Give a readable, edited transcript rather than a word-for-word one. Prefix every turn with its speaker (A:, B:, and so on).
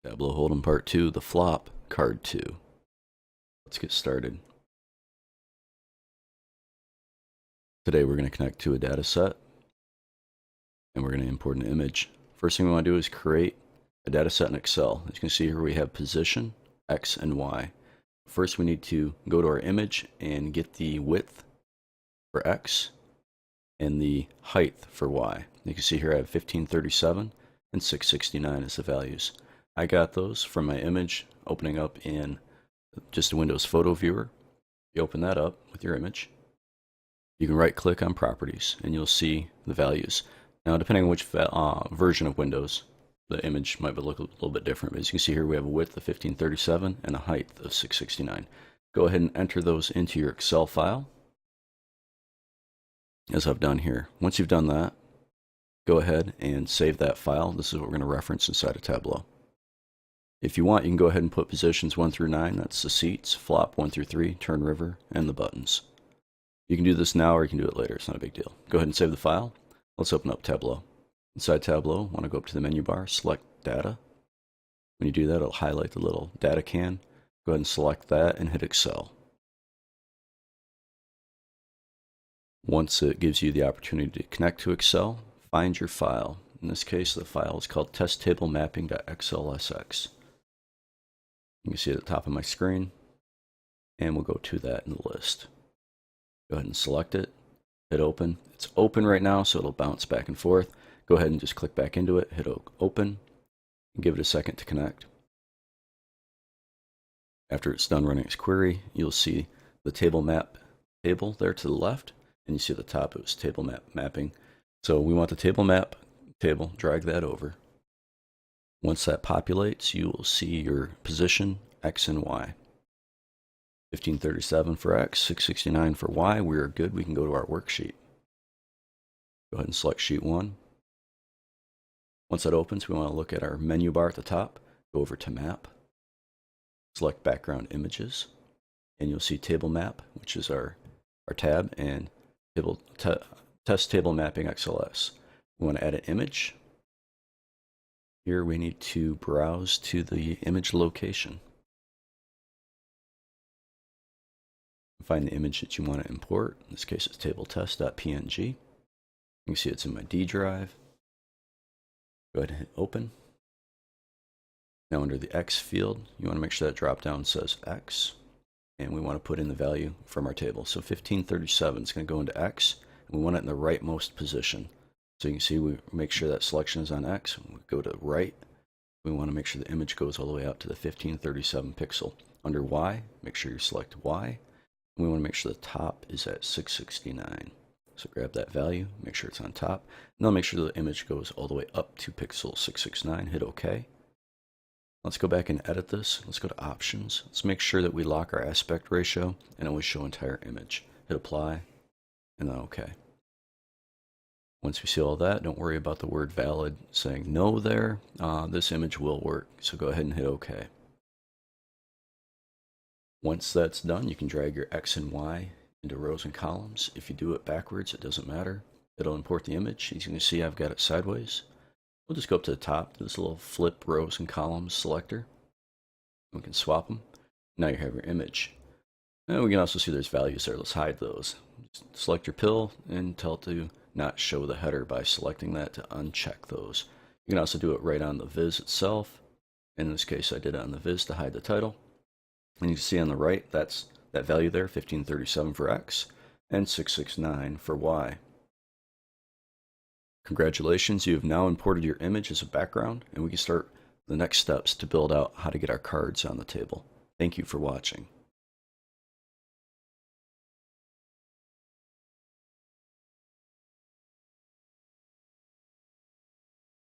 A: Tableau Hold'em Part 2, the flop, card 2. Let's get started. Today we're going to connect to a data set and we're going to import an image. First thing we want to do is create a data set in Excel. As you can see here, we have position, X and Y. First we need to go to our image and get the width for X and the height for Y. You can see here I have 1537 and 669 as the values. I got those from my image opening up in just a Windows photo viewer. You open that up with your image. You can right click on properties and you'll see the values. Now depending on which version of Windows, the image might look a little bit different, but as you can see here we have a width of 1537 and a height of 669. Go ahead and enter those into your Excel file as I've done here. Once you've done that, go ahead and save that file. This is what we're going to reference inside of Tableau. If you want, you can go ahead and put positions 1 through 9, that's the seats, flop 1 through 3, turn river, and the buttons. You can do this now or you can do it later, it's not a big deal. Go ahead and save the file. Let's open up Tableau. Inside Tableau, want to go up to the menu bar, select data. When you do that, it'll highlight the little data can. Go ahead and select that and hit Excel. Once it gives you the opportunity to connect to Excel, find your file. In this case, the file is called testtablemapping.xlsx. You can see it at the top of my screen, and we'll go to that in the list. Go ahead and select it, hit open. It's open right now, so it'll bounce back and forth. Go ahead and just click back into it, hit open, and give it a second to connect. After it's done running its query, you'll see the table map table there to the left, and you see at the top it was table map mapping. So we want the table map table, drag that over. Once that populates, you will see your position, X and Y. 1537 for X, 669 for Y. We are good. We can go to our worksheet. Go ahead and select sheet 1. Once that opens, we want to look at our menu bar at the top. Go over to map. Select background images. And you'll see table map, which is our tab, and test table mapping XLS. We want to add an image. Here we need to browse to the image location. Find the image that you want to import. In this case, it's tabletest.png. You can see it's in my D drive. Go ahead and hit open. Now under the X field, you want to make sure that drop down says X, and we want to put in the value from our table. So 1537 is going to go into X, and we want it in the rightmost position. So you can see we make sure that selection is on X. We go to right. We want to make sure the image goes all the way out to the 1537 pixel. Under Y, make sure you select Y. And we want to make sure the top is at 669. So grab that value, make sure it's on top. And then make sure the image goes all the way up to pixel 669. Hit OK. Let's go back and edit this. Let's go to options. Let's make sure that we lock our aspect ratio and always show entire image. Hit apply and then OK. Once we see all that, don't worry about the word valid saying no there. This image will work, so go ahead and hit OK. Once that's done, you can drag your X and Y into rows and columns. If you do it backwards, it doesn't matter. It'll import the image. As you can see, I've got it sideways. We'll just go up to the top to this little flip rows and columns selector. We can swap them. Now you have your image. And we can also see there's values there. Let's hide those. Just select your pill and tell it to not show the header by selecting that to uncheck those. You can also do it right on the viz itself. In this case, I did it on the viz to hide the title. And you can see on the right, that's that value there, 1537 for X and 669 for Y. Congratulations, you have now imported your image as a background, and we can start the next steps to build out how to get our cards on the table. Thank you for watching.